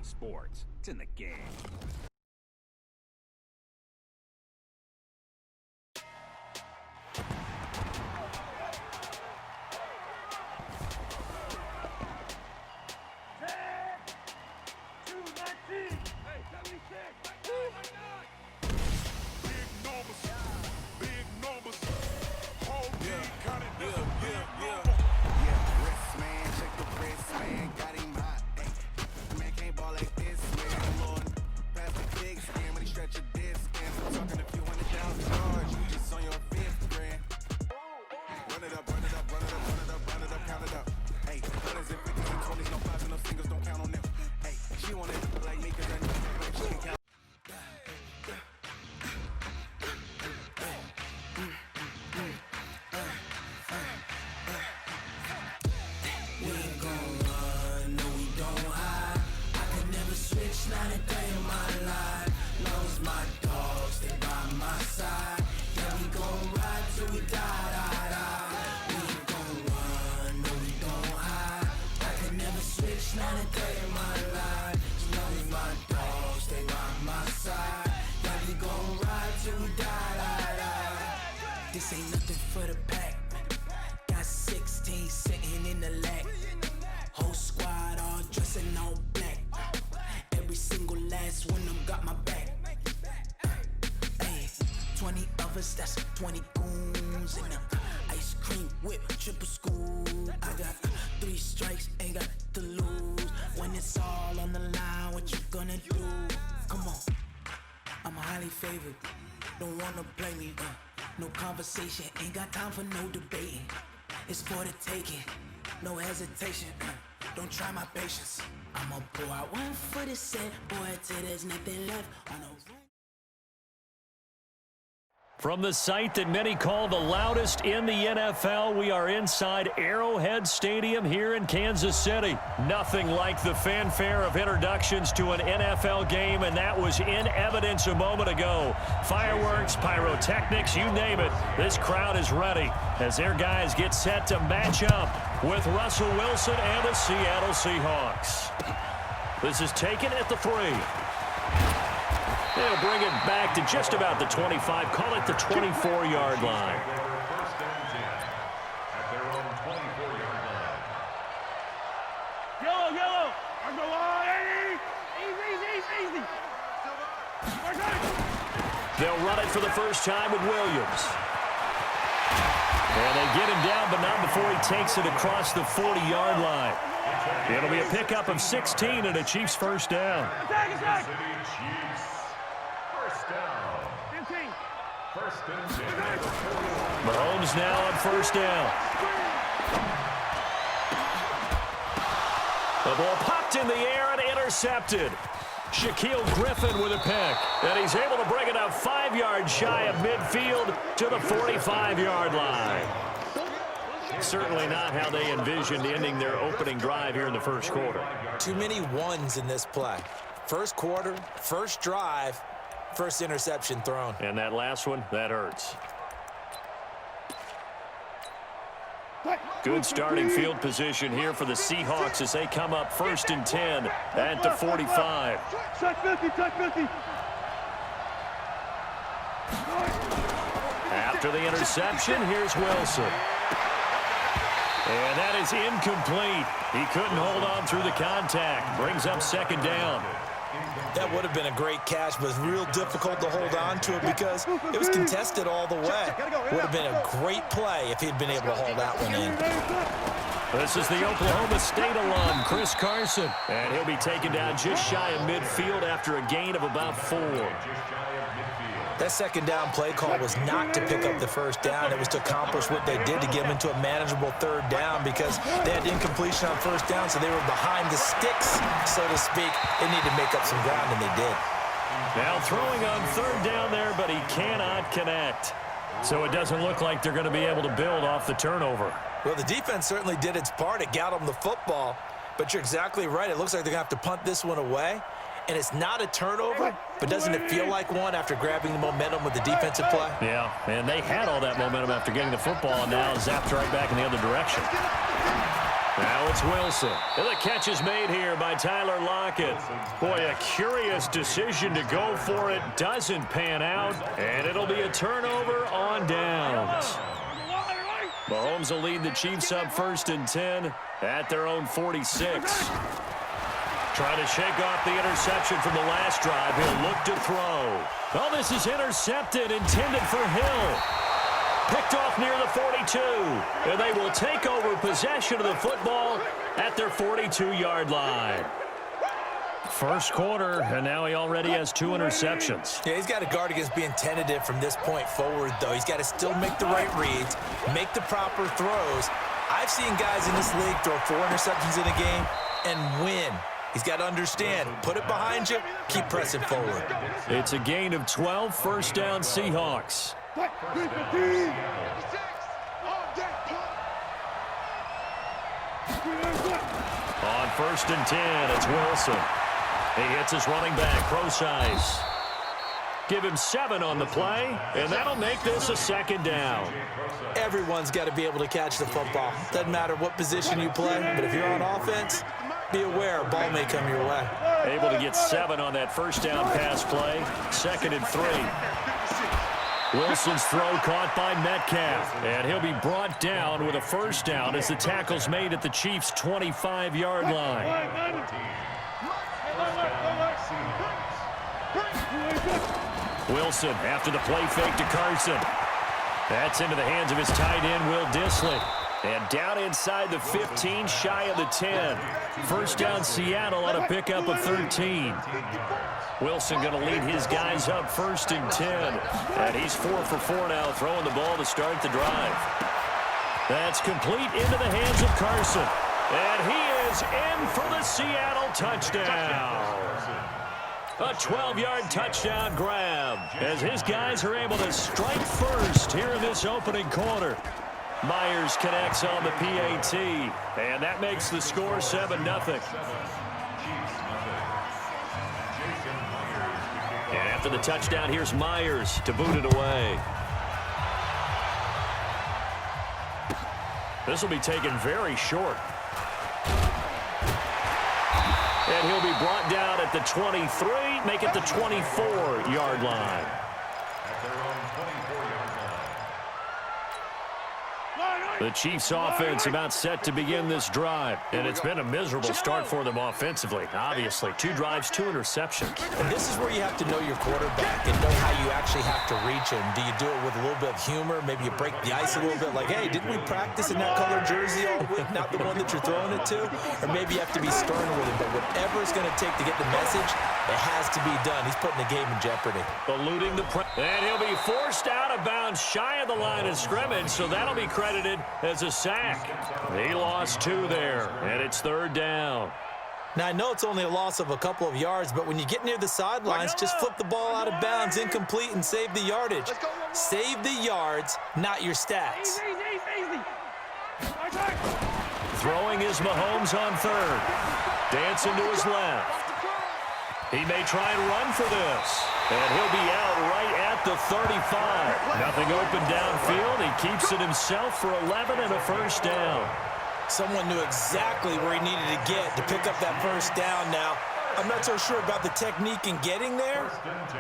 sports. It's in the game. This ain't nothing for the pack. Got 16 sitting in the lag. Whole squad all dressing all black. Every single last one of them got my back. Hey, 20 of us, that's 20 goons in the ice cream whip, triple scoop. I got 3 strikes, ain't got to lose. When it's all on the line, what you gonna do? Come on, I'm highly favored. Don't wanna play me, no conversation, ain't got time for no debating. It's for the taking, no hesitation, don't try my patience. I'ma pour out one for the set, boy, till there's nothing left on the run. From the site that many call the loudest in the NFL, we are inside Arrowhead Stadium here in Kansas City. Nothing like the fanfare of introductions to an NFL game, and that was in evidence a moment ago. Fireworks, pyrotechnics, you name it. This crowd is ready as their guys get set to match up with Russell Wilson and the Seattle Seahawks. This is taken at the 3. They'll bring it back to just about the 25. Call it the 24-yard line. Yellow. I'm going on. Easy. They'll run it for the first time with Williams. And they get him down, but not before he takes it across the 40-yard line. It'll be a pickup of 16 and a Chiefs first down. Attack. Mahomes now on first down. The ball popped in the air and intercepted. Shaquille Griffin with a pick. And he's able to bring it up 5 yards shy of midfield to the 45-yard line. Certainly not how they envisioned ending their opening drive here in the first quarter. Too many ones in this play. First quarter, first drive, first interception thrown. And that last one, that hurts. Good starting field position here for the Seahawks as they come up 1st and 10 at the 45. Check 50. After the interception, here's Wilson. And that is incomplete. He couldn't hold on through the contact. Brings up 2nd down. That would have been a great catch, but it was real difficult to hold on to it because it was contested all the way. Would have been a great play if he'd been able to hold that one in. This is the Oklahoma State alum, Chris Carson. And he'll be taken down just shy of midfield after a gain of about 4. That 2nd down play call was not to pick up the first down. It was to accomplish what they did to get them into a manageable 3rd down because they had incompletion on 1st down, so they were behind the sticks, so to speak. They needed to make up some ground, and they did. Now throwing on 3rd down there, but he cannot connect. So it doesn't look like they're going to be able to build off the turnover. Well, the defense certainly did its part. It got them the football, but you're exactly right. It looks like they're going to have to punt this one away. And it's not a turnover, but doesn't it feel like one after grabbing the momentum with the defensive play? Yeah, and they had all that momentum after getting the football, and now zapped right back in the other direction. Now it's Wilson. And the catch is made here by Tyler Lockett. Boy, a curious decision to go for it. Doesn't pan out. And it'll be a turnover on downs. Mahomes will lead the Chiefs up 1st and 10 at their own 46. Trying to shake off the interception from the last drive. He'll look to throw. Oh, this is intercepted, intended for Hill. Picked off near the 42. And they will take over possession of the football at their 42-yard line. First quarter, and now he already has 2 interceptions. Yeah, he's got to guard against being tentative from this point forward, though. He's got to still make the right reads, make the proper throws. I've seen guys in this league throw 4 interceptions in a game and win. He's got to understand, put it behind you, keep pressing forward. It's a gain of 12, first down Seahawks. On 1st and 10, it's Wilson. He hits his running back, Procise. Give him 7 on the play, and that'll make this a 2nd down. Everyone's got to be able to catch the football. Doesn't matter what position you play, but if you're on offense, be aware a ball may come your way. Able to get 7 on that first down pass play. 2nd and 3. Wilson's throw caught by Metcalf, and he'll be brought down with a first down as the tackle's made at the Chiefs' 25-yard line. Wilson after the play fake to Carson. That's into the hands of his tight end, Will Dissly. And down inside the 15, shy of the 10. First down Seattle on a pickup of 13. Wilson going to lead his guys up 1st and 10. And he's 4 for 4 now, throwing the ball to start the drive. That's complete into the hands of Carson. And he is in for the Seattle touchdown. A 12-yard touchdown grab as his guys are able to strike first here in this opening quarter. Myers connects on the PAT, and that makes the score 7-0. And after the touchdown, here's Myers to boot it away. This will be taken very short. And he'll be brought down at the 23, make it the 24-yard line. The Chiefs' offense about set to begin this drive, and it's been a miserable start for them offensively. Obviously, 2 drives, 2 interceptions. And this is where you have to know your quarterback and know how you actually have to reach him. Do you do it with a little bit of humor? Maybe you break the ice a little bit, like, hey, didn't we practice in that color jersey all week, not the one that you're throwing it to? Or maybe you have to be stern with him, but whatever it's going to take to get the message, it has to be done. He's putting the game in jeopardy. Eluding the press. And he'll be forced out of bounds shy of the line of scrimmage, so that'll be credited as a sack. He lost 2 there, and it's 3rd down. Now, I know it's only a loss of a couple of yards, but when you get near the sidelines, just flip the ball out of bounds, incomplete, and save the yardage. Save the yards, not your stats. Throwing is Mahomes on 3rd. Dancing to his left. He may try and run for this. And he'll be out right at the 35. Nothing open downfield. He keeps it himself for 11 and a first down. Someone knew exactly where he needed to get to pick up that first down now. I'm not so sure about the technique in getting there,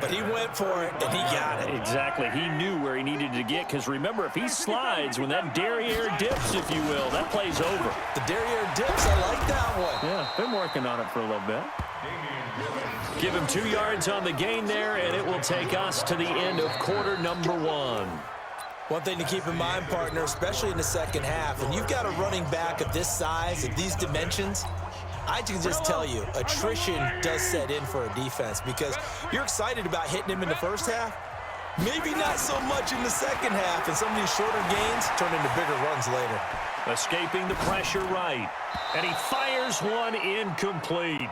but he went for it, and he got it. Exactly. He knew where he needed to get, because remember, if he slides, when that derriere dips, if you will, that play's over. The derriere dips, I like that one. Yeah, been working on it for a little bit. Give him 2 yards on the gain there, and it will take us to the end of quarter number 1. One thing to keep in mind, partner, especially in the second half, when you've got a running back of this size, of these dimensions, I can just tell you, attrition does set in for a defense, because you're excited about hitting him in the first half, maybe not so much in the second half, and some of these shorter gains turn into bigger runs later. Escaping the pressure right, and he fires one incomplete.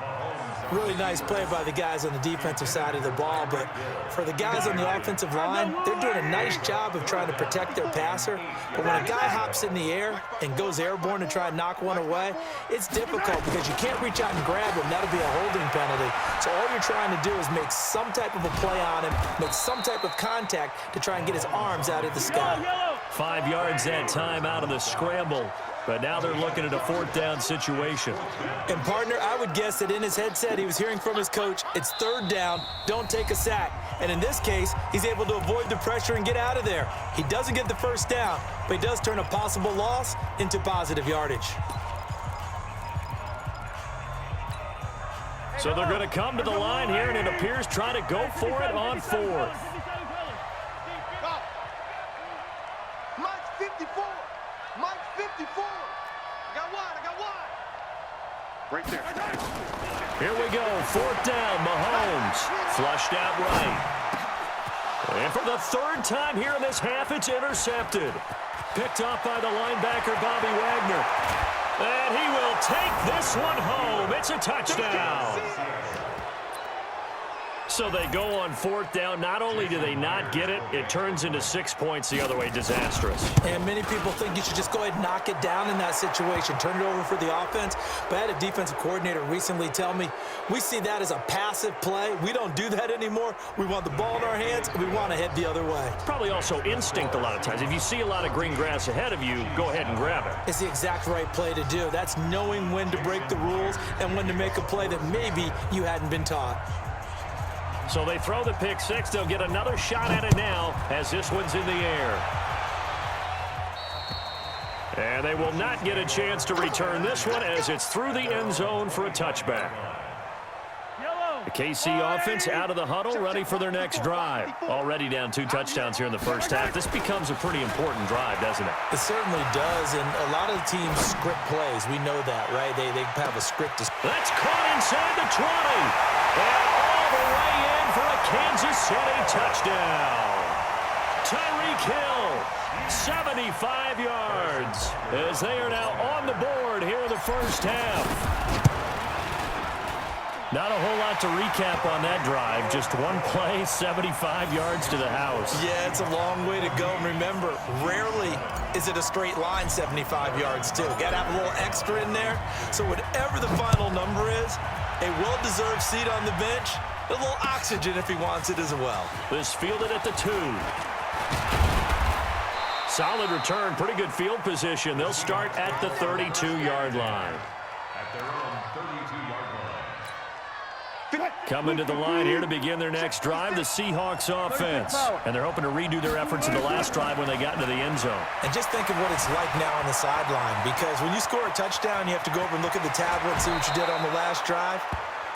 Really nice play by the guys on the defensive side of the ball, but for the guys on the offensive line, they're doing a nice job of trying to protect their passer. But when a guy hops in the air and goes airborne to try and knock one away, it's difficult because you can't reach out and grab him. That'll be a holding penalty. So all you're trying to do is make some type of a play on him, make some type of contact to try and get his arms out of the sky. 5 yards that time out of the scramble. But now they're looking at a 4th down situation. And, partner, I would guess that in his headset he was hearing from his coach, it's 3rd down, don't take a sack. And in this case, he's able to avoid the pressure and get out of there. He doesn't get the 1st down, but he does turn a possible loss into positive yardage. So they're going to come to the line here, and it appears trying to go for it on 4th. Mike's 54. Mike's 54. I got one. Right there. Here we go, 4th down, Mahomes. Flushed out right. And for the 3rd time here in this half, it's intercepted. Picked off by the linebacker, Bobby Wagner. And he will take this one home. It's a touchdown. So they go on 4th down. Not only do they not get it, it turns into 6 points the other way. Disastrous. And many people think you should just go ahead and knock it down in that situation. Turn it over for the offense. But I had a defensive coordinator recently tell me, we see that as a passive play. We don't do that anymore. We want the ball in our hands, and we want to head the other way. Probably also instinct a lot of times. If you see a lot of green grass ahead of you, go ahead and grab it. It's the exact right play to do. That's knowing when to break the rules and when to make a play that maybe you hadn't been taught. So they throw the pick 6. They'll get another shot at it now as this one's in the air. And they will not get a chance to return this one as it's through the end zone for a touchback. The KC offense out of the huddle, ready for their next drive. Already down 2 touchdowns here in the first half. This becomes a pretty important drive, doesn't it? It certainly does, and a lot of the teams script plays. We know that, right? They have a script. That's caught inside the 20. And all the way in for a Kansas City touchdown. Tyreek Hill, 75 yards, as they are now on the board here in the first half. Not a whole lot to recap on that drive. Just one play, 75 yards to the house. Yeah, it's a long way to go. And remember, rarely is it a straight line 75 yards, too. Got to have a little extra in there. So whatever the final number is, a well-deserved seat on the bench, a little oxygen if he wants it as well. This fielded at the 2. Solid return, pretty good field position. They'll start at the 32-yard line. At their own 32-yard line. Coming to the line here to begin their next drive, the Seahawks offense. And they're hoping to redo their efforts in the last drive when they got into the end zone. And just think of what it's like now on the sideline, because when you score a touchdown, you have to go over and look at the tablet and see what you did on the last drive.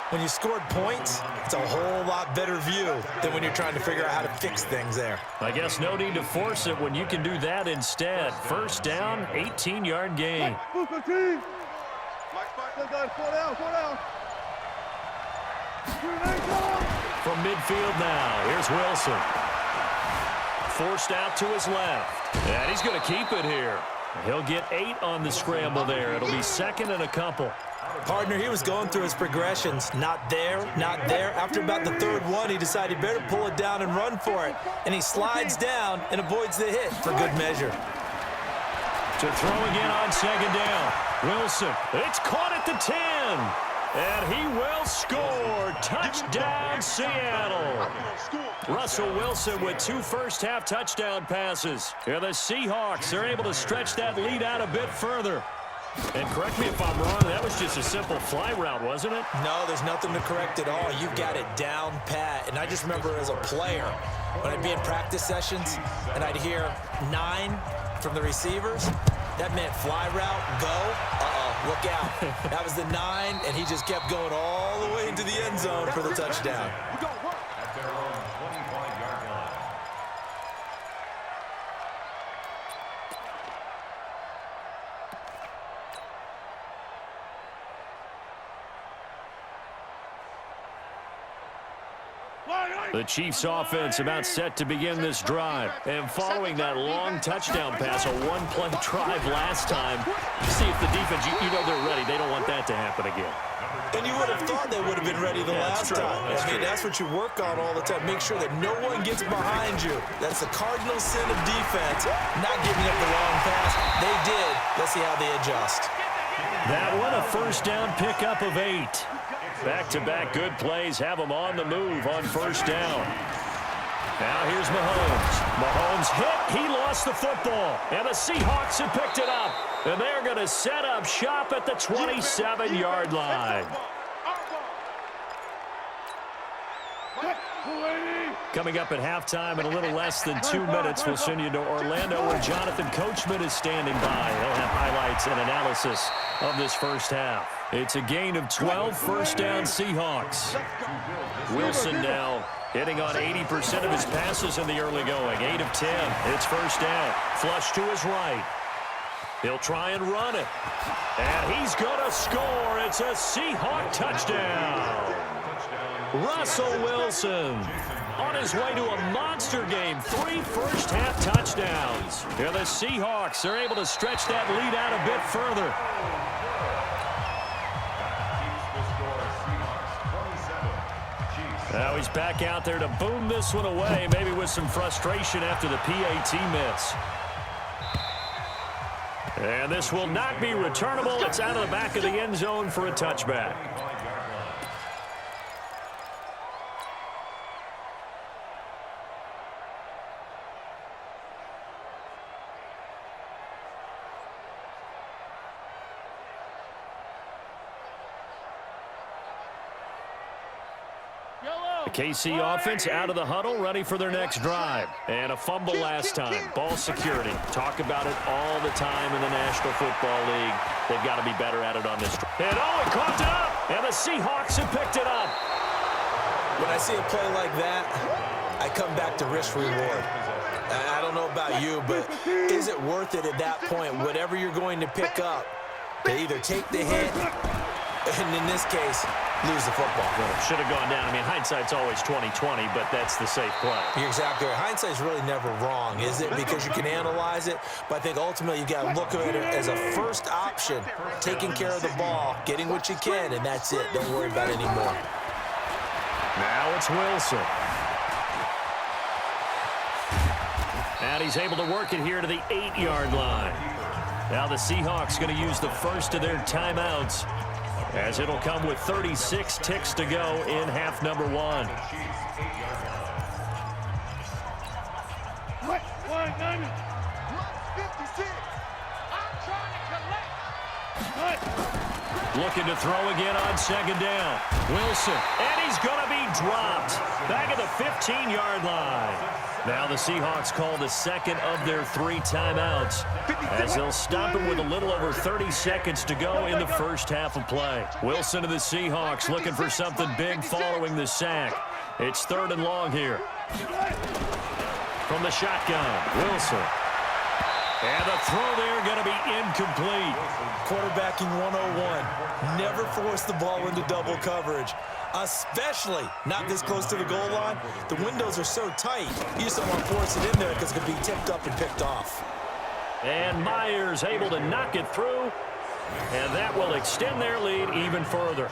When you scored points, it's a whole lot better view than when you're trying to figure out how to fix things there. I guess no need to force it when you can do that instead. First down, 18-yard gain. Fall down. From midfield now, here's Wilson. Forced out to his left. And he's going to keep it here. He'll get 8 on the scramble there. It'll be 2nd and a couple. Partner, he was going through his progressions. Not there, not there. After about the 3rd one, he decided he better pull it down and run for it. And he slides down and avoids the hit for good measure. To throw again on 2nd down. Wilson, it's caught at the 10. And he will score. Touchdown, Seattle. Russell Wilson with 2 first-half touchdown passes. Here the Seahawks are able to stretch that lead out a bit further. And correct me if I'm wrong, that was just a simple fly route, wasn't it? No, there's nothing to correct at all. You've got it down pat. And I just remember as a player, when I'd be in practice sessions and I'd hear 9 from the receivers, that meant fly route, go. Look out. That was the 9, and he just kept going all the way into the end zone for the touchdown. At their own 25-yard line. The Chiefs offense about set to begin this drive. And following that long touchdown pass, a one-play drive last time, see if the defense, you know they're ready. They don't want that to happen again. And you would have thought they would have been ready the last time. That's what you work on all the time. Make sure that no one gets behind you. That's the cardinal sin of defense, not giving up the wrong pass. They did. Let's see how they adjust. That one, a first down pickup of 8. Back-to-back good plays have them on the move on first down. Now here's Mahomes. Mahomes hit. He lost the football. And the Seahawks have picked it up. And they're going to set up shop at the 27-yard line. Coming up at halftime in a little less than 2 minutes, we'll send you to Orlando where Jonathan Coachman is standing by. He'll have highlights and analysis of this first half. It's a gain of 12, first down Seahawks. Wilson now hitting on 80% of his passes in the early going. 8 of 10. It's first down. Flush to his right. He'll try and run it. And he's going to score. It's a Seahawk touchdown. Russell Wilson on his way to a monster game. 3 first-half touchdowns. Here the Seahawks are able to stretch that lead out a bit further. Now he's back out there to boom this one away, maybe with some frustration after the PAT miss. And this will not be returnable. It's out of the back of the end zone for a touchback. The KC offense out of the huddle, ready for their next drive. And a fumble last time. Ball security. Talk about it all the time in the National Football League. They've got to be better at it on this. And he caught it up. And the Seahawks have picked it up. When I see a play like that, I come back to risk reward. I don't know about you, but is it worth it at that point, whatever you're going to pick up, to either take the hit, and in this case, lose the football? Well, should have gone down. I mean, hindsight's always 20/20, but that's the safe play. You're exactly right. Hindsight's really never wrong, is it? Because you can analyze it, but I think ultimately you got to look at it as a first option, taking care of the ball, getting what you can, and that's it. Don't worry about it anymore. Now it's Wilson. And he's able to work it here to the 8-yard line. Now the Seahawks going to use the first of their timeouts, as it'll come with 36 ticks to go in half number 1. Looking to throw again on second down. Wilson, and he's going to be dropped. Back at the 15-yard line. Now the Seahawks call the second of their 3 timeouts, as they'll stop him with a little over 30 seconds to go in the first half of play. Wilson to the Seahawks looking for something big following the sack. It's 3rd and long here. From the shotgun, Wilson. And the throw there going to be incomplete. Quarterbacking 101. Never force the ball into double coverage, especially not this close to the goal line. The windows are so tight, you just don't want to force it in there because it could be tipped up and picked off. And Myers able to knock it through, and that will extend their lead even further.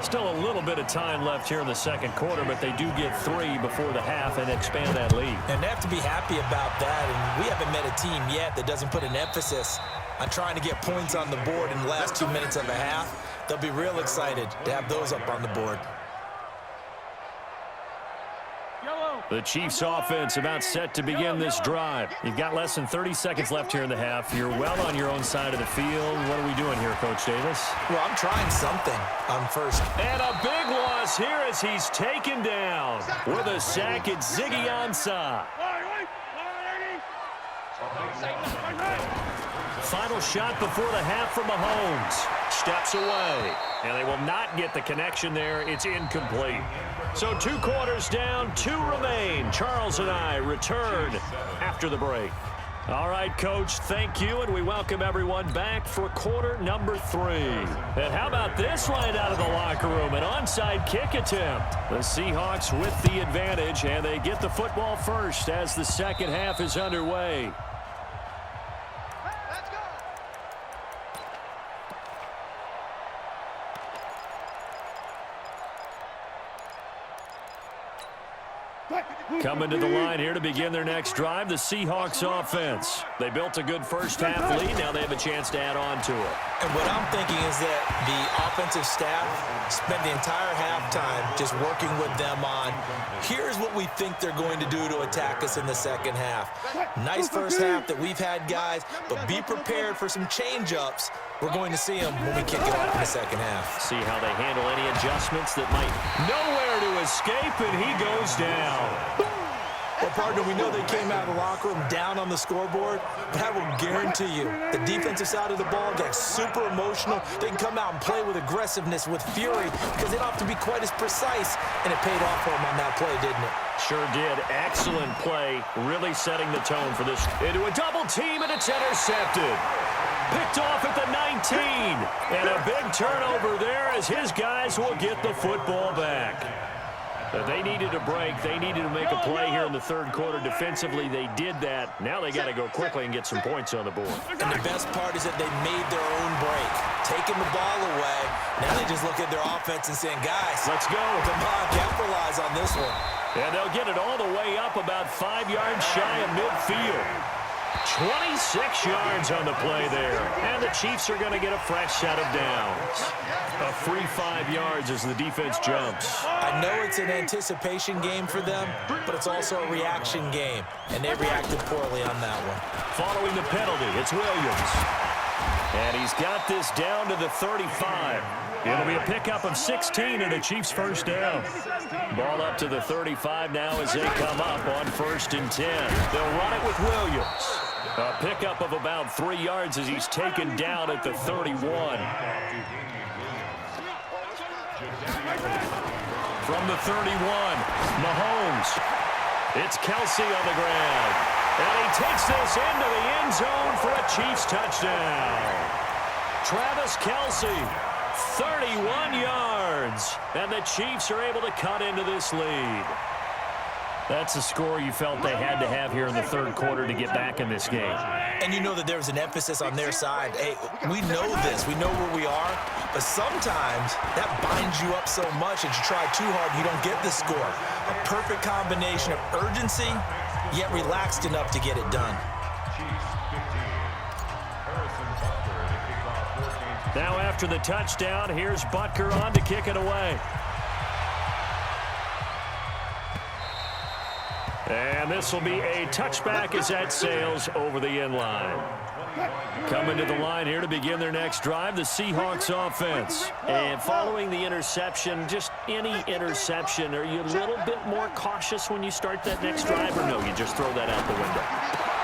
Still a little bit of time left here in the second quarter, but they do get 3 before the half and expand that lead. And they have to be happy about that, and we haven't met a team yet that doesn't put an emphasis on trying to get points on the board in the last 2 minutes of a half. They'll be real excited to have those up on the board. The Chiefs offense about set to begin this drive. You've got less than 30 seconds left here in the half. You're well on your own side of the field. What are we doing here, Coach Davis? Well, I'm trying something on first. And a big loss here as he's taken down. With a sack, it's Ziggy Ansah. Final shot before the half from Mahomes. Steps away. And they will not get the connection there. It's incomplete. So 2 quarters down, 2 remain. Charles and I return after the break. All right, Coach, thank you, and we welcome everyone back for quarter number 3. And how about this right out of the locker room? An onside kick attempt. The Seahawks with the advantage, and they get the football first as the second half is underway. Coming to the line here to begin their next drive, the Seahawks offense. They built a good first-half lead. Now they have a chance to add on to it. And what I'm thinking is that the offensive staff spent the entire halftime just working with them on, here's what we think they're going to do to attack us in the second half. Nice first half that we've had, guys, but be prepared for some change-ups. We're going to see them when we kick it off in the second half. See how they handle any adjustments that might nowhere to escape, and he goes down. Well, partner, we know they came out of the locker room down on the scoreboard, but I will guarantee you the defensive side of the ball got super emotional. They can come out and play with aggressiveness, with fury, because they don't have to be quite as precise, and it paid off for them on that play, didn't it? Sure did. Excellent play, really setting the tone for this. Into a double team, and it's intercepted. Picked off at the 19, and a big turnover there as his guys will get the football back. They needed a break. They needed to make a play here in the third quarter. Defensively, they did that. Now they got to go quickly and get some points on the board. And the best part is that they made their own break, taking the ball away. Now they just look at their offense and saying, guys, let's go. Come on, capitalize on this one. And they'll get it all the way up about 5 yards shy of midfield. 26 yards on the play there. And the Chiefs are going to get a fresh set of downs. A free 5 yards as the defense jumps. I know it's an anticipation game for them, but it's also a reaction game. And they reacted poorly on that one. Following the penalty, it's Williams. And he's got this down to the 35. It'll be a pickup of 16 and a Chiefs first down. Ball up to the 35 now as they come up on 1st and 10. They'll run it with Williams. A pickup of about 3 yards as he's taken down at the 31. From the 31, Mahomes. It's Kelsey on the ground. And he takes this into the end zone for a Chiefs touchdown. Travis Kelsey, 31 yards. And the Chiefs are able to cut into this lead. That's a score you felt they had to have here in the third quarter to get back in this game. And you know that there was an emphasis on their side. Hey, we know this. We know where we are. But sometimes that binds you up so much that you try too hard and you don't get the score. A perfect combination of urgency, yet relaxed enough to get it done. Now after the touchdown, here's Butker on to kick it away. And this will be a touchback as that sails over the end line. Coming to the line here to begin their next drive, the Seahawks offense. And following the interception, just any interception, are you a little bit more cautious when you start that next drive, or no, you just throw that out the window?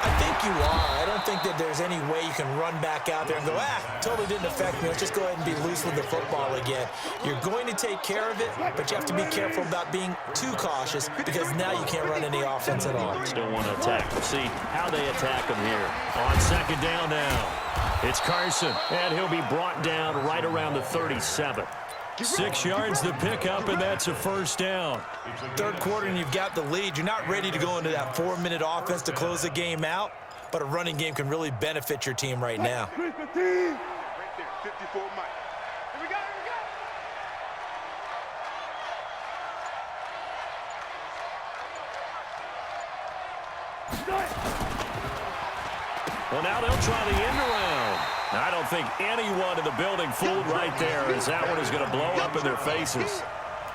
I think you are. I don't think that there's any way you can run back out there and go, totally didn't affect me. Let's just go ahead and be loose with the football again. You're going to take care of it, but you have to be careful about being too cautious because now you can't run any offense at all. Still want to attack. We'll see how they attack them here. On 2nd down now, it's Carson, and he'll be brought down right around the 37. 6 yards the pickup, and that's a first down. Third quarter, and you've got the lead. You're not ready to go into that 4-minute offense to close the game out, but a running game can really benefit your team right now. Right there, 54 Mike. Here we go, Well, now they'll try the end around. I don't think anyone in the building fooled right there, as that one is going to blow up in their faces.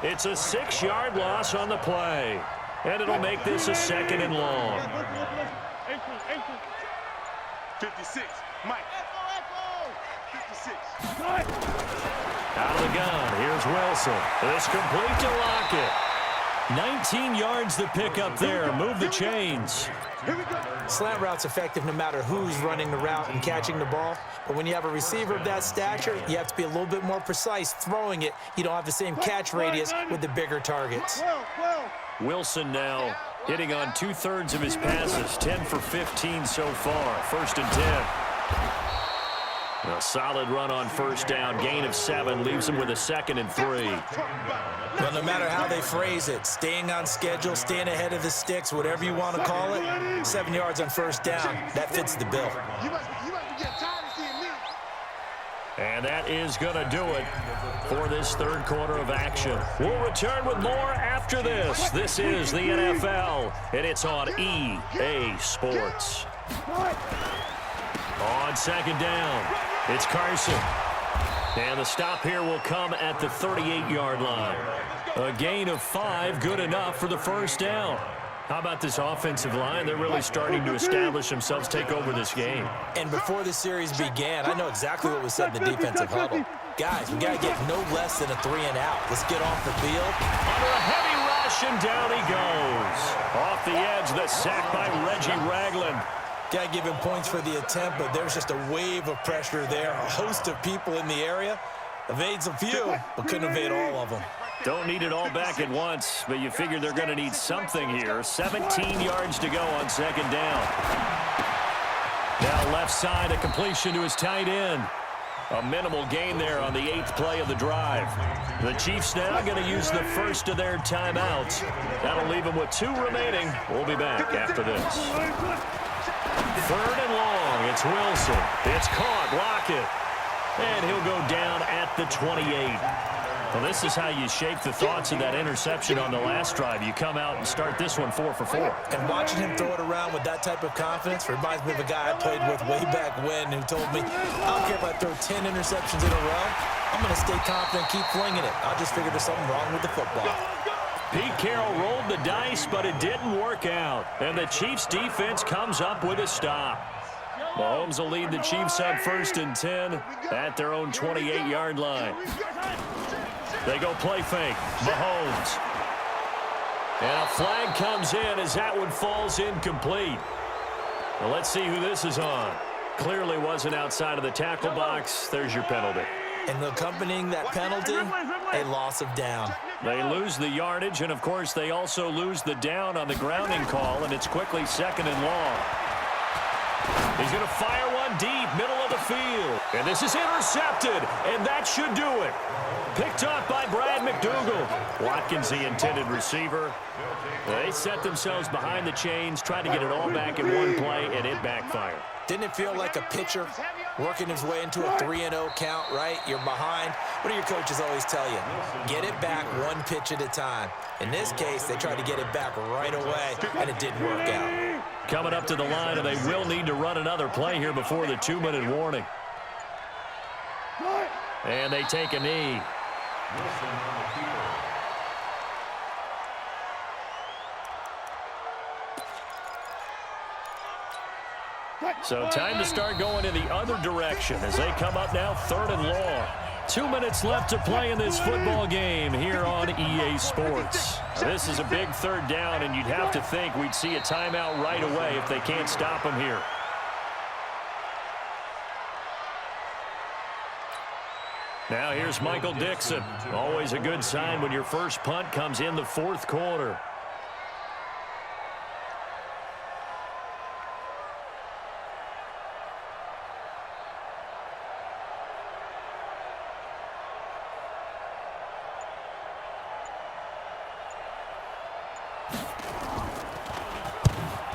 It's a 6-yard loss on the play, and it'll make this a 2nd and long. 56, Mike. 56. Out of the gun, here's Wilson. It's complete to Lockett. 19 yards the pickup there. Move the chains. Slant route's effective no matter who's running the route and catching the ball. But when you have a receiver of that stature, you have to be a little bit more precise throwing it. You don't have the same catch radius with the bigger targets. Wilson now hitting on 2/3 of his passes, 10 for 15 so far. 1st and 10. A solid run on 1st down. Gain of 7 leaves him with a 2nd and 3. Well, no matter how they phrase it, staying on schedule, staying ahead of the sticks, whatever you want to call it, 7 yards on 1st down, that fits the bill. You must be getting tired of seeing me. And that is going to do it for this third quarter of action. We'll return with more after this. This is the NFL, and it's on EA Sports. On second down, it's Carson. And the stop here will come at the 38-yard line. A gain of 5, good enough for the first down. How about this offensive line? They're really starting to establish themselves, take over this game. And before the series began, I know exactly what was said in the defensive huddle. Guys, we got to get no less than a 3-and-out. Let's get off the field. Under a heavy rush, and down he goes. Off the edge, the sack by Reggie Ragland. Got to give him points for the attempt, but there's just a wave of pressure there. A host of people in the area. Evades a few, but couldn't evade all of them. Don't need it all back at once, but you figure they're going to need something here. 17 yards to go on second down. Now left side, a completion to his tight end. A minimal gain there on the 8th play of the drive. The Chiefs now going to use the first of their timeouts. That'll leave them with 2 remaining. We'll be back after this. Third and long. It's Wilson. It's caught. Lockett. And he'll go down at the 28. Well, this is how you shape the thoughts of that interception on the last drive. You come out and start this one 4 for 4. And watching him throw it around with that type of confidence reminds me of a guy I played with way back when who told me, I don't care if I throw 10 interceptions in a row. I'm going to stay confident, keep flinging it. I just figured there's something wrong with the football. Pete Carroll rolled the dice, but it didn't work out. And the Chiefs' defense comes up with a stop. Mahomes will lead the Chiefs up 1st and 10 at their own 28-yard line. They go play fake. Mahomes. And a flag comes in as that one falls incomplete. Well, let's see who this is on. Clearly wasn't outside of the tackle box. There's your penalty. And accompanying that penalty, a loss of down. They lose the yardage, and, of course, they also lose the down on the grounding call, and it's quickly 2nd and long. He's going to fire one deep, middle of the field. And this is intercepted, and that should do it. Picked up by Brad McDougal. Watkins, the intended receiver. They set themselves behind the chains, tried to get it all back in one play, and it backfired. Didn't it feel like a pitcher working his way into a 3-0 count, right? You're behind. What do your coaches always tell you? Get it back one pitch at a time. In this case, they tried to get it back right away, and it didn't work out. Coming up to the line, and they will need to run another play here before the 2-minute warning. And they take a knee. So time to start going in the other direction as they come up now 3rd and long. 2 minutes left to play in this football game here on EA Sports. This is a big 3rd down, and you'd have to think we'd see a timeout right away if they can't stop them here. Now here's Michael Dixon. Always a good sign when your first punt comes in the 4th quarter.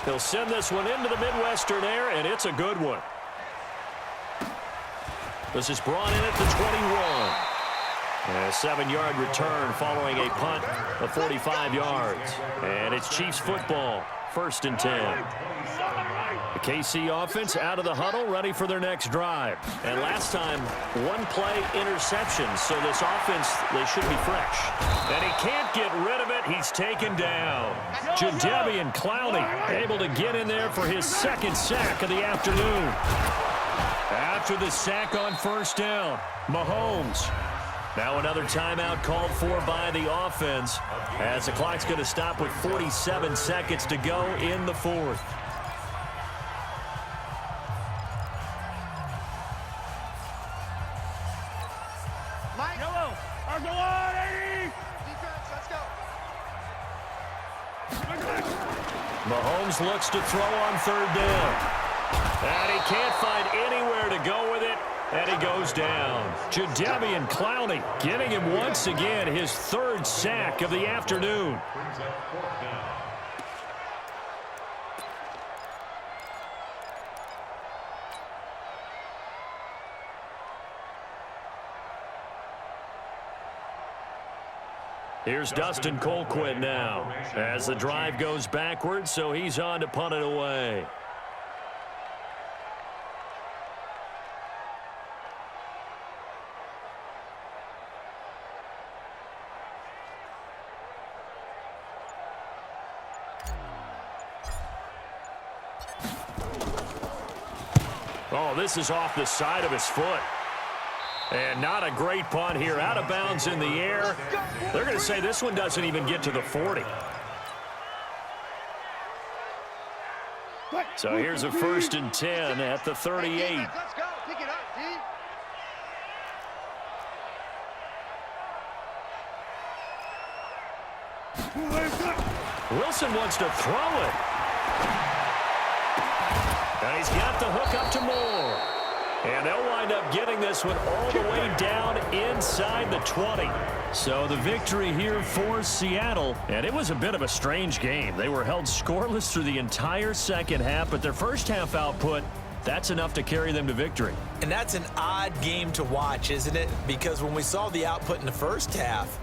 He'll send this one into the Midwestern air, and it's a good one. This is brought in at the 21. And a 7-yard return following a punt of 45 yards. And it's Chiefs football, 1st and 10. The KC offense out of the huddle, ready for their next drive. And last time, 1-play interception, so this offense, they should be fresh. And he can't get rid of it. He's taken down. Jadeveon Clowney able to get in there for his 2nd sack of the afternoon. After the sack on 1st down, Mahomes. Now another timeout called for by the offense as the clock's going to stop with 47 seconds to go in the 4th. Mahomes looks to throw on 3rd down. And he can't find anywhere to go with it, and he goes down. Jadeveon Clowney getting him once again his 3rd sack of the afternoon. Here's Dustin Colquitt now as the drive goes backwards, so he's on to punt it away. Oh, this is off the side of his foot. And not a great punt here. Out of bounds in the air. They're going to say this one doesn't even get to the 40. So here's a 1st and 10 at the 38. Let's go. Pick it up, D. Wilson wants to throw it. And he's got the hook up to Moore. And they'll wind up getting this one all the way down inside the 20. So the victory here for Seattle. And it was a bit of a strange game. They were held scoreless through the entire second half, but their first half output, that's enough to carry them to victory. And that's an odd game to watch, isn't it? Because when we saw the output in the first half,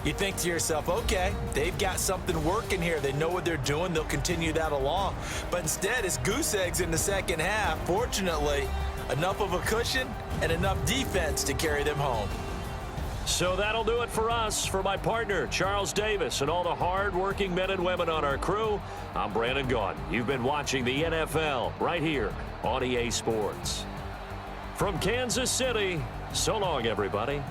you think to yourself, okay, they've got something working here. They know what they're doing. They'll continue that along. But instead, it's goose eggs in the second half. Fortunately, enough of a cushion and enough defense to carry them home. So that'll do it for us. For my partner, Charles Davis, and all the hard-working men and women on our crew, I'm Brandon Gaudin. You've been watching the NFL right here on EA Sports. From Kansas City, so long, everybody.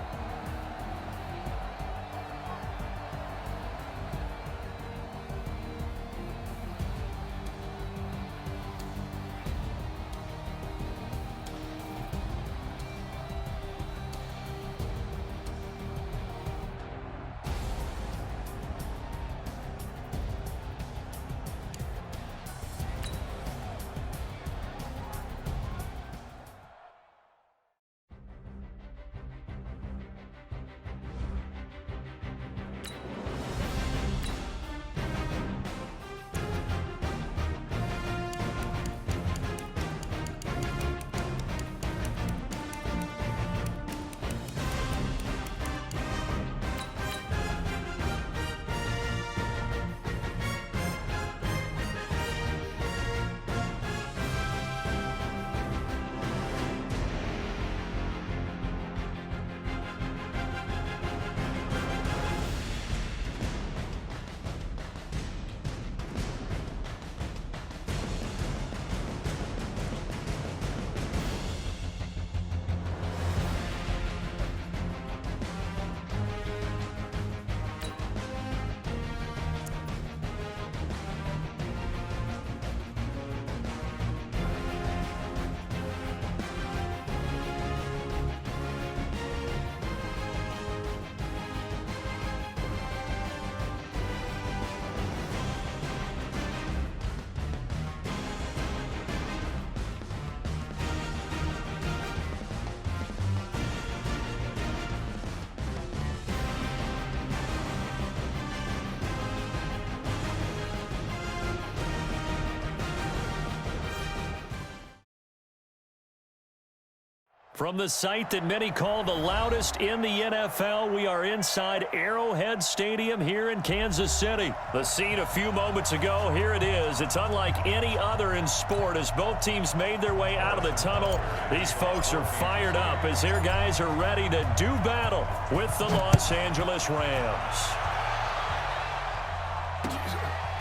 From the site that many call the loudest in the NFL, we are inside Arrowhead Stadium here in Kansas City. The scene a few moments ago, here it is. It's unlike any other in sport as both teams made their way out of the tunnel. These folks are fired up as their guys are ready to do battle with the Los Angeles Rams.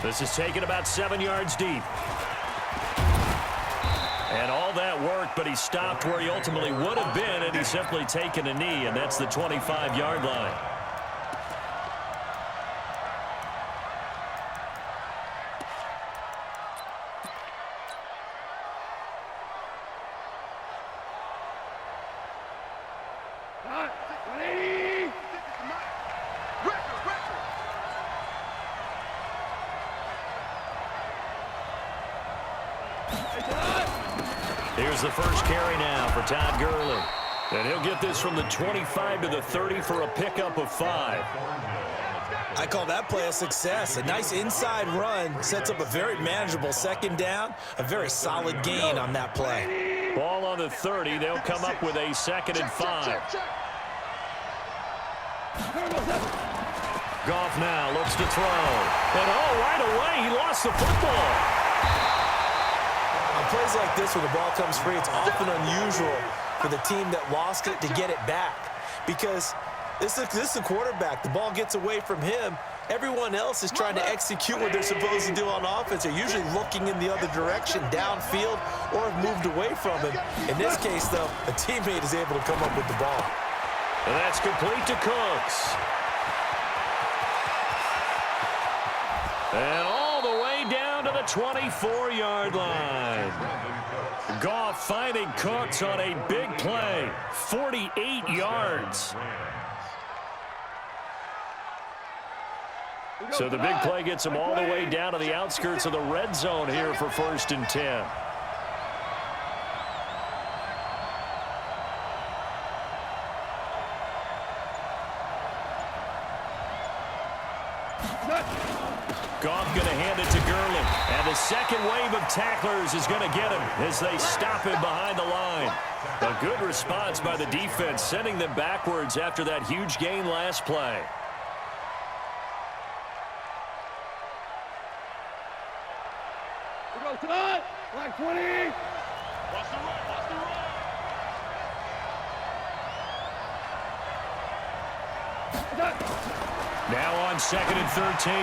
This is taken about 7 yards deep. And all that work, but he stopped where he ultimately would have been, and he's simply taken a knee, and that's the 25-yard line. Here's the first carry now for Todd Gurley. And he'll get this from the 25 to the 30 for a pickup of 5. I call that play a success. A nice inside run sets up a very manageable second down, a very solid gain on that play. Ball on the 30. They'll come up with a 2nd and 5. Goff now looks to throw. And right away, he lost the football. On plays like this, when the ball comes free, it's often unusual for the team that lost it to get it back. Because this is a quarterback. The ball gets away from him. Everyone else is trying to execute what they're supposed to do on offense. They're usually looking in the other direction, downfield, or have moved away from him. In this case, though, a teammate is able to come up with the ball. And that's complete to Cooks. And all the way down to the 24-yard line. Goff finding Cooks on a big play. 48 yards. So the big play gets him all the way down to the outskirts of the red zone here for 1st and 10. Goff going to hand it to Gurley. And the second wave of tacklers is going to get him as they stop him behind the line. A good response by the defense, sending them backwards after that huge gain last play. Tonight, like 20. Watch the run, watch the run. Now on 2nd and 13.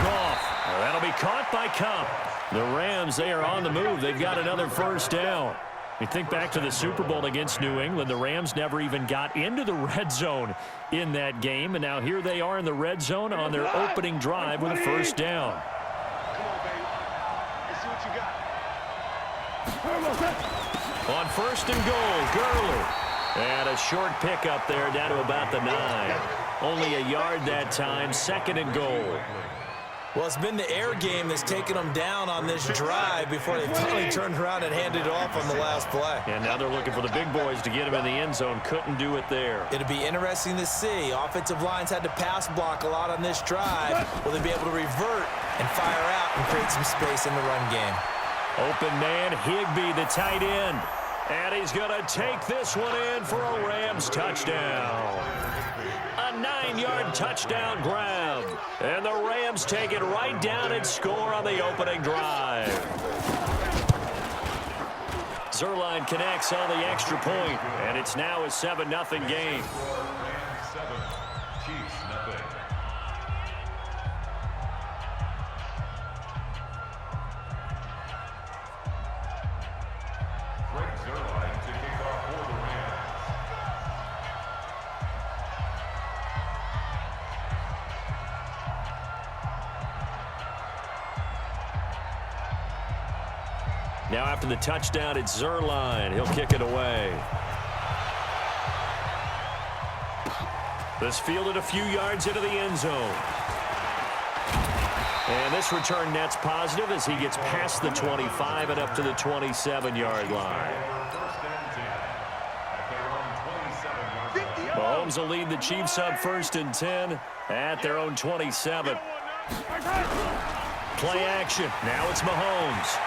Goff. That'll be caught by Cup. The Rams, they are on the move. They've got another 1st down. You think back to the Super Bowl against New England. The Rams never even got into the red zone in that game. And now here they are in the red zone on their opening drive with a 1st down. On 1st and goal, Gurley. And a short pickup there down to about the 9. Only a yard that time, 2nd and goal. Well, it's been the air game that's taken them down on this drive before they finally turned around and handed it off on the last play. And now they're looking for the big boys to get him in the end zone. Couldn't do it there. It'll be interesting to see. Offensive lines had to pass block a lot on this drive. Will they be able to revert and fire out and create some space in the run game? Open man, Higbee, the tight end. And he's going to take this one in for a Rams touchdown. A 9-yard touchdown grab. And the Rams take it right down and score on the opening drive. Zerline connects on the extra point, and it's now a 7-0 game. Rams 7, Chiefs nothing. Zerline to kick off for the Rams. Now after the touchdown, it's Zerline. He'll kick it away. This fielded a few yards into the end zone. And this return net's positive as he gets past the 25 and up to the 27-yard line. Mahomes will lead the Chiefs up 1st and 10 at their own 27. Play action. Now it's Mahomes.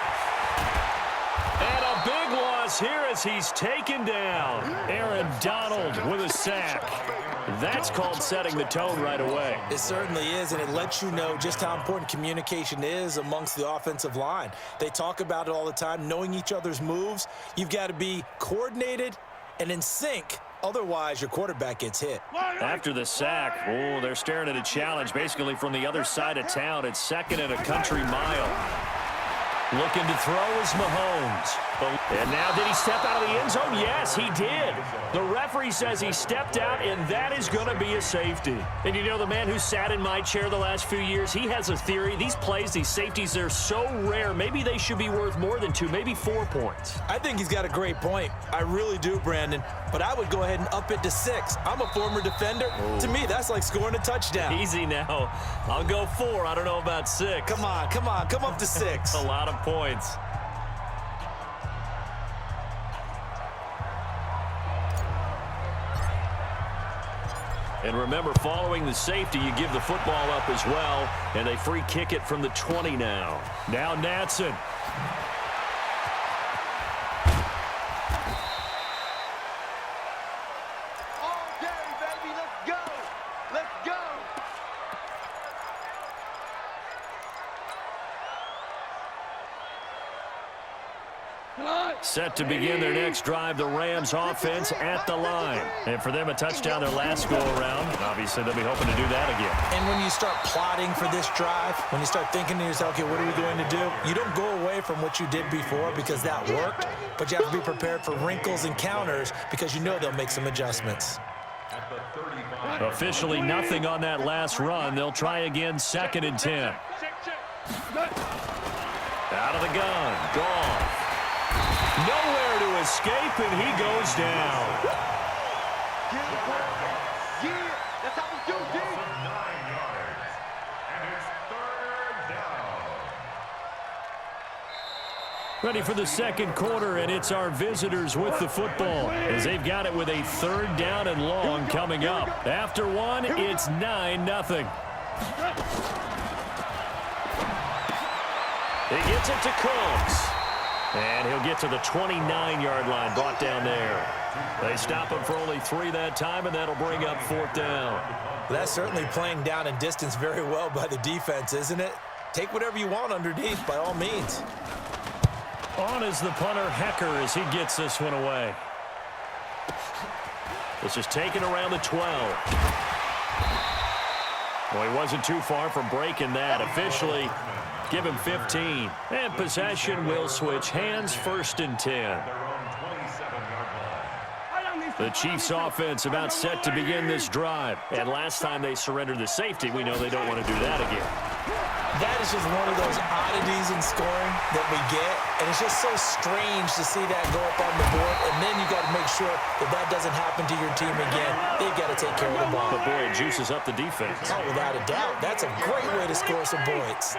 And a big loss here as he's taken down. Aaron Donald with a sack. That's called setting the tone right away. It certainly is, and it lets you know just how important communication is amongst the offensive line. They talk about it all the time, knowing each other's moves. You've got to be coordinated and in sync. Otherwise, your quarterback gets hit. After the sack, they're staring at a challenge basically from the other side of town. It's 2nd and a country mile. Looking to throw is Mahomes. And now did he step out of the end zone? Yes, he did. The referee says he stepped out, and that is going to be a safety. And you know, the man who sat in my chair the last few years, he has a theory. These plays, these safeties, they're so rare. Maybe they should be worth more than 2, maybe 4 points. I think he's got a great point. I really do, Brandon. But I would go ahead and up it to 6. I'm a former defender. Ooh. To me, that's like scoring a touchdown. Easy now. I'll go 4. I don't know about 6. Come on. Come up to 6. A lot of points. And remember, following the safety, you give the football up as well, and they free kick it from the 20 now. Now Natson. Set to begin their next drive, the Rams offense at the line. And for them, a touchdown their last go-around. Obviously, they'll be hoping to do that again. And when you start plotting for this drive, when you start thinking to yourself, okay, what are we going to do? You don't go away from what you did before because that worked, but you have to be prepared for wrinkles and counters because you know they'll make some adjustments. Officially nothing on that last run. They'll try again, 2nd and 10. Out of the gun, Goff. Nowhere to escape, and he goes down. Yeah, that's how we do, D. 9 yards. And it's 3rd down. Ready for the second quarter, and it's our visitors with the football as they've got it with a 3rd down and long coming up. After one, it's 9-0. He gets it to Cooks. And he'll get to the 29-yard line, brought down there. They stop him for only 3 that time, and that'll bring up 4th down. Well, that's certainly playing down in distance very well by the defense, isn't it? Take whatever you want underneath, by all means. On is the punter, Hecker, as he gets this one away. This is taken around the 12. Well, he wasn't too far from breaking that. Officially, give him 15. And possession will switch hands, 1st and 10. The Chiefs offense about set to begin this drive. And last time they surrendered the safety, we know they don't want to do that again. That is just one of those oddities in scoring that we get. And it's just so strange to see that go up on the board. And then you got to make sure that that doesn't happen to your team again. They've got to take care of the ball. But boy, it juices up the defense. Oh, without a doubt. That's a great way to score some points.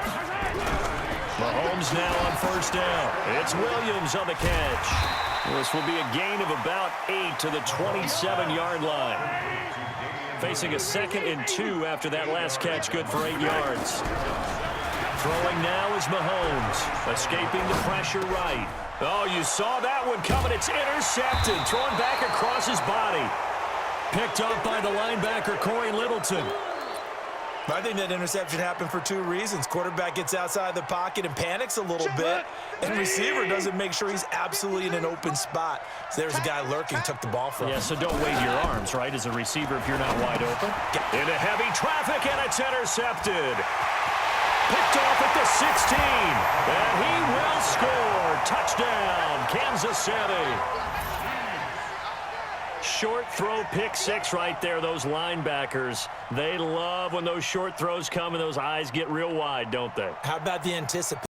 Mahomes now on 1st down. It's Williams on the catch. This will be a gain of about 8 to the 27-yard line. Facing a 2nd and 2 after that last catch, good for 8 yards. Throwing now is Mahomes, escaping the pressure right. Oh, you saw that one coming. It's intercepted, thrown back across his body. Picked up by the linebacker, Corey Littleton. I think that interception happened for 2 reasons. Quarterback gets outside the pocket and panics a little bit, and receiver doesn't make sure he's absolutely in an open spot. So there's a guy lurking, took the ball from him. Yeah, so don't wave your arms, right, as a receiver if you're not wide open. Into heavy traffic, and it's intercepted. Picked off at the 16, and he will score. Touchdown, Kansas City. Short throw, pick 6 right there. Those linebackers, they love when those short throws come and those eyes get real wide, don't they? How about the anticipation?